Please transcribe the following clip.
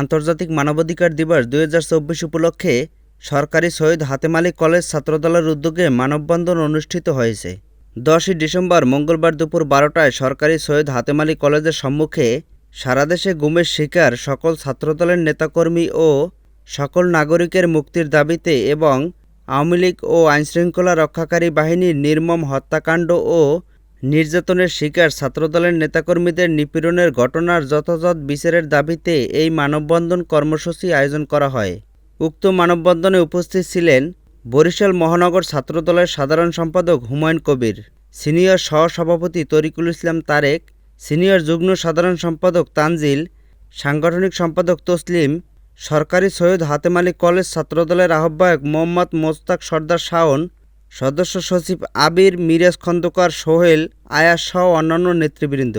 আন্তর্জাতিক মানবাধিকার দিবস ২০২৪ উপলক্ষে সরকারি সৈয়দ হাতেম আলী কলেজ ছাত্রদলের উদ্যোগে মানববন্ধন অনুষ্ঠিত হয়েছে। ১০ই ডিসেম্বর মঙ্গলবার দুপুর ১২টায় সরকারি সৈয়দ হাতেম আলী কলেজের সম্মুখে সারাদেশে গুমের শিকার সকল ছাত্রদলের নেতাকর্মী ও সকল নাগরিকের মুক্তির দাবিতে এবং আওয়ামী লীগ ও আইনশৃঙ্খলা রক্ষাকারী বাহিনীর নির্মম হত্যাকাণ্ড ও নির্যাতনের শিকার ছাত্রদলের নেতাকর্মীদের নিপীড়নের ঘটনার যথাযথ বিচারের দাবিতে এই মানববন্ধন কর্মসূচি আয়োজন করা হয়। উক্ত মানববন্ধনে উপস্থিত ছিলেন বরিশাল মহানগর ছাত্রদলের সাধারণ সম্পাদক হুমায়ুন কবির, সিনিয়র সহ-সভাপতি তরিকুল ইসলাম তারেক, সিনিয়র যুগ্ম সাধারণ সম্পাদক তানজিল, সাংগঠনিক সম্পাদক তসলিম, সরকারি সৈয়দ হাতেম আলী কলেজ ছাত্রদলের আহ্বায়ক মোহাম্মদ মোস্তাক সর্দার শাওন, সদস্য সচিব আবির, মিরাজ খন্দকার, সোহেল, আয়াস সহ অন্যান্য নেতৃবৃন্দ।